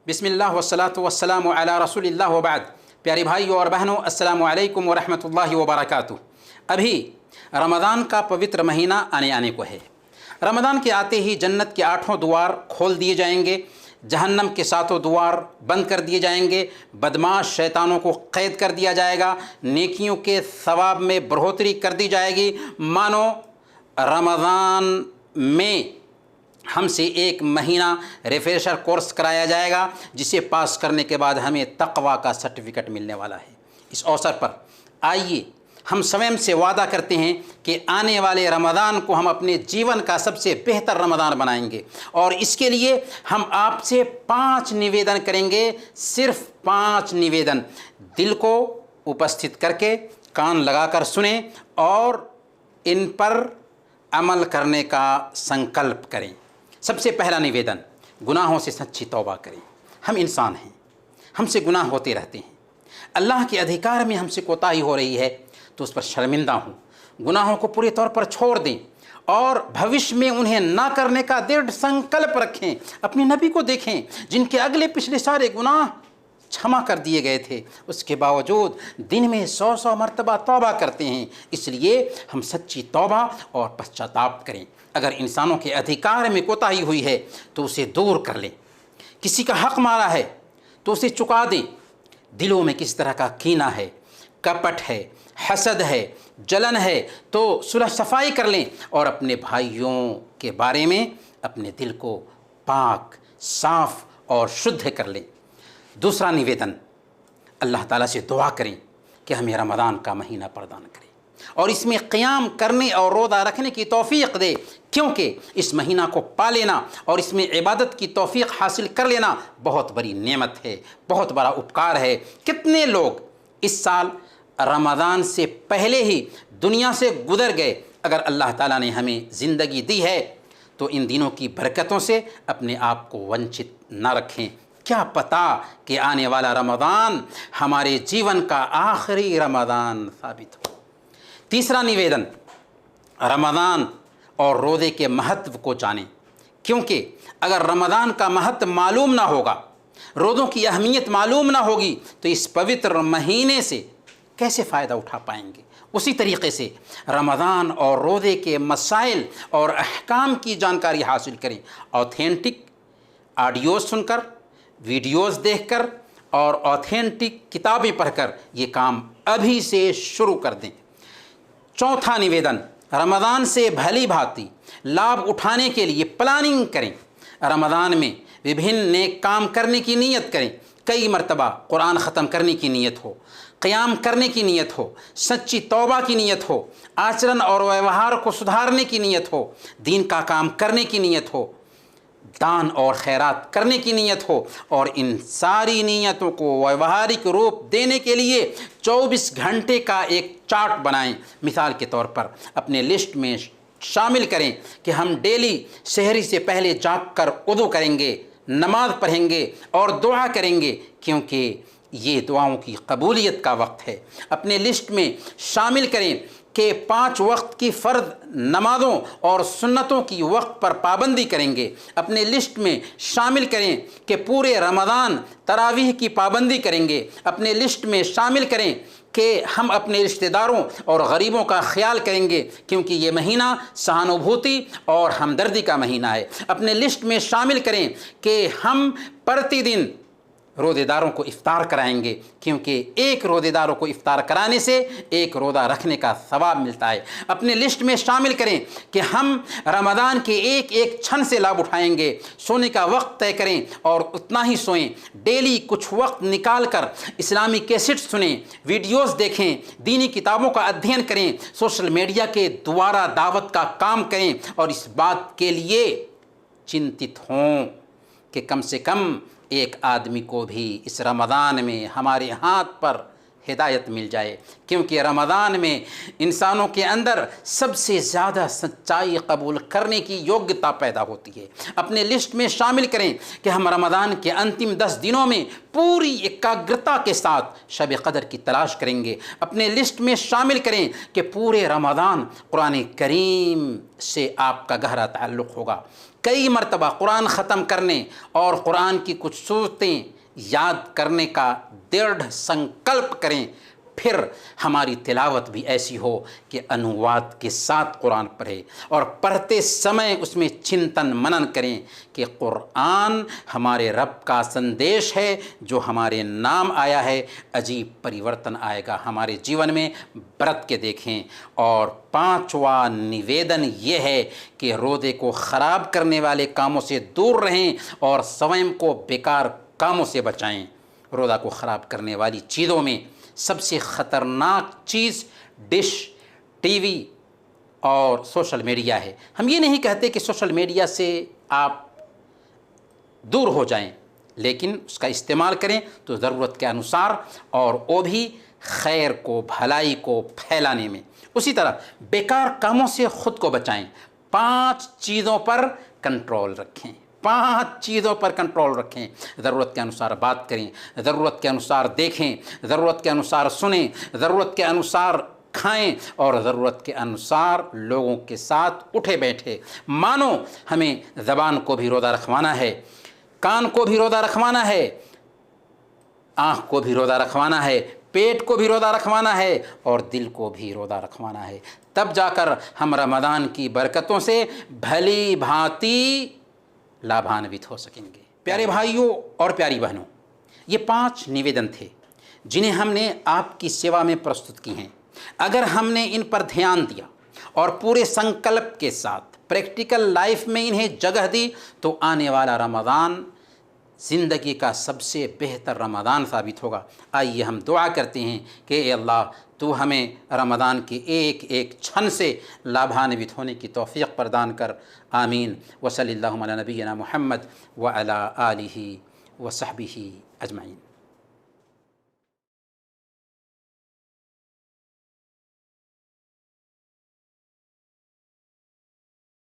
बिस्मिल्लाह वस्सलातु वस्सलामु अला रसूलिल्लाह व बाद। प्यारे भाइयों और बहनों, अस्सलामु अलैकुम व रहमतुल्लाहि व बरकातुहू। अभी रमज़ान का पवित्र महीना आने को है। रमज़ान के आते ही जन्नत के 8 द्वार खोल दिए जाएंगे, जहन्नम के 7 द्वार बंद कर दिए जाएंगे, बदमाश शैतानों को कैद कर दिया जाएगा, नेकियों के सवाब में बढ़ोतरी कर दी जाएगी। मानो रमज़ान में हमसे 1 महीना रिफ्रेशर कोर्स कराया जाएगा, जिसे पास करने के बाद हमें तक़वा का सर्टिफिकेट मिलने वाला है। इस अवसर पर आइए हम स्वयं से वादा करते हैं कि आने वाले रमज़ान को हम अपने जीवन का सबसे बेहतर रमज़ान बनाएंगे। और इसके लिए हम आपसे 5 निवेदन करेंगे, सिर्फ 5 निवेदन। दिल को उपस्थित करके कान लगाकर सुने और इन पर अमल करने का संकल्प करें। सबसे पहला निवेदन, गुनाहों से सच्ची तौबा करें। हम इंसान हैं, हमसे गुनाह होते रहते हैं। अल्लाह के अधिकार में हमसे कोताही हो रही है तो उस पर शर्मिंदा हूँ। गुनाहों को पूरे तौर पर छोड़ दें और भविष्य में उन्हें ना करने का दृढ़ संकल्प रखें। अपने नबी को देखें, जिनके अगले पिछले सारे गुनाह क्षमा कर दिए गए थे, उसके बावजूद दिन में 100 मरतबा तौबा करते हैं। इसलिए हम सच्ची तौबा और पश्चाताप करें। अगर इंसानों के अधिकार में कोताही हुई है तो उसे दूर कर लें। किसी का हक मारा है तो उसे चुका दें। दिलों में किस तरह का कीना है, कपट है, हसद है, जलन है तो सुलह सफाई कर लें और अपने भाइयों के बारे में अपने दिल को पाक, साफ और शुद्ध कर लें। दूसरा निवेदन, अल्लाह ताला से दुआ करें कि हमें रमज़ान का महीना प्रदान करे और इसमें क़याम करने और रोज़ा रखने की तौफ़ीक़ दे, क्योंकि इस महीना को पा लेना और इसमें इबादत की तौफ़ीक़ हासिल कर लेना बहुत बड़ी नेमत है, बहुत बड़ा उपकार है। कितने लोग इस साल रमज़ान से पहले ही दुनिया से गुज़र गए। अगर अल्लाह ताला ने हमें ज़िंदगी दी है तो इन दिनों की बरकतों से अपने आप को वंचित न रखें। क्या पता कि आने वाला रमज़ान हमारे जीवन का आखिरी रमज़ान साबित हो। तीसरा निवेदन, रमज़ान और रोज़े के महत्व को जानें, क्योंकि अगर रमज़ान का महत्व मालूम ना होगा, रोज़ों की अहमियत मालूम ना होगी तो इस पवित्र महीने से कैसे फ़ायदा उठा पाएंगे। उसी तरीक़े से रमज़ान और रोज़े के मसाइल और अहकाम की जानकारी हासिल करें। ऑथेंटिक ऑडियोज़ सुनकर, वीडियोज़ देखकर और ऑथेंटिक किताबें पढ़कर ये काम अभी से शुरू कर दें। चौथा निवेदन, रमज़ान से भली भांति लाभ उठाने के लिए प्लानिंग करें। रमज़ान में विभिन्न नेक काम करने की नीयत करें। कई मरतबा कुरान ख़त्म करने की नीयत हो, क़याम करने की नीयत हो, सच्ची तौबा की नीयत हो, आचरण और व्यवहार को सुधारने की नीयत हो, दीन का काम करने की नीयत हो, दान और खैरात करने की नीयत हो और इन सारी नीयतों को व्यवहारिक रूप देने के लिए 24 घंटे का एक चार्ट बनाएं। मिसाल के तौर पर अपने लिस्ट में शामिल करें कि हम डेली सहरी से पहले जागकर वुज़ू करेंगे, नमाज पढ़ेंगे और दुआ करेंगे, क्योंकि ये दुआओं की कबूलियत का वक्त है। अपने लिस्ट में शामिल करें कि 5 वक्त की फ़र्द नमाज़ों और सुन्नतों की वक्त पर पाबंदी करेंगे। अपने लिस्ट में शामिल करें कि पूरे रमज़ान तरावीह की पाबंदी करेंगे। अपने लिस्ट में शामिल करें कि हम अपने रिश्तेदारों और गरीबों का ख्याल करेंगे, क्योंकि ये महीना सहानुभूति और हमदर्दी का महीना है। अपने लिस्ट में शामिल करें कि हम प्रतिदिन रोज़ेदारों को इफ्तार कराएंगे, क्योंकि एक रोज़ेदारों को इफ्तार कराने से एक रोज़ा रखने का सवाब मिलता है। अपने लिस्ट में शामिल करें कि हम रमज़ान के एक एक क्षण से लाभ उठाएंगे। सोने का वक्त तय करें और उतना ही सोएं। डेली कुछ वक्त निकाल कर इस्लामी कैसेट सुनें, वीडियोस देखें, दीनी किताबों का अध्ययन करें, सोशल मीडिया के द्वारा दावत का काम करें और इस बात के लिए चिंतित हों कि कम से कम एक आदमी को भी इस रमज़ान में हमारे हाथ पर हिदायत मिल जाए, क्योंकि रमज़ान में इंसानों के अंदर सबसे ज़्यादा सच्चाई कबूल करने की योग्यता पैदा होती है। अपने लिस्ट में शामिल करें कि हम रमज़ान के अंतिम 10 दिनों में पूरी एकाग्रता के साथ शब क़दर की तलाश करेंगे। अपने लिस्ट में शामिल करें कि पूरे रमज़ान कुरान करीम से आपका गहरा ताल्लुक़ होगा। कई मरतबा कुरान ख़त्म करने और कुरान की कुछ सूरतें याद करने का दृढ़ संकल्प करें। फिर हमारी तिलावत भी ऐसी हो कि अनुवाद के साथ कुरान पढ़े और पढ़ते समय उसमें चिंतन मनन करें कि कुरान हमारे रब का संदेश है जो हमारे नाम आया है। अजीब परिवर्तन आएगा हमारे जीवन में। व्रत के देखें। और 5वां निवेदन ये है कि रोज़े को ख़राब करने वाले कामों से दूर रहें और स्वयं को बेकार कामों से बचाएं। रोज़ा को ख़राब करने वाली चीज़ों में सबसे ख़तरनाक चीज़ डिश, टीवी और सोशल मीडिया है। हम ये नहीं कहते कि सोशल मीडिया से आप दूर हो जाएं, लेकिन उसका इस्तेमाल करें तो ज़रूरत के अनुसार, और वो भी खैर को, भलाई को फैलाने में। उसी तरह बेकार कामों से ख़ुद को बचाएं। 5 चीज़ों पर कंट्रोल रखें। 5 चीज़ों पर कंट्रोल रखें। ज़रूरत के अनुसार बात करें, ज़रूरत के अनुसार देखें, ज़रूरत के अनुसार सुनें, ज़रूरत के अनुसार खाएं और ज़रूरत के अनुसार लोगों के साथ उठे बैठे। मानो हमें ज़बान को भी रोज़ा रखवाना है, कान को भी रोज़ा रखवाना है, आँख को भी रोज़ा रखवाना है, पेट को भी रोज़ा रखवाना है और दिल को भी रोज़ा रखवाना है। तब जाकर हम रमज़ान की बरकतों से भली भांति लाभान्वित हो सकेंगे। प्यारे भाइयों और प्यारी बहनों, ये 5 निवेदन थे जिन्हें हमने आपकी सेवा में प्रस्तुत की हैं। अगर हमने इन पर ध्यान दिया और पूरे संकल्प के साथ प्रैक्टिकल लाइफ में इन्हें जगह दी तो आने वाला रमज़ान ज़िंदगी का सबसे बेहतर रमज़ान साबित होगा। आइए हम दुआ करते हैं कि ए अल्लाह, तू हमें रमज़ान के एक एक क्षण से लाभान्वित होने की तौफ़ीक़ प्रदान कर। आमीन। व सल्लल्लाहु अला नबीना मुहम्मद व अला आलिहि व सहबिही अजमाइन।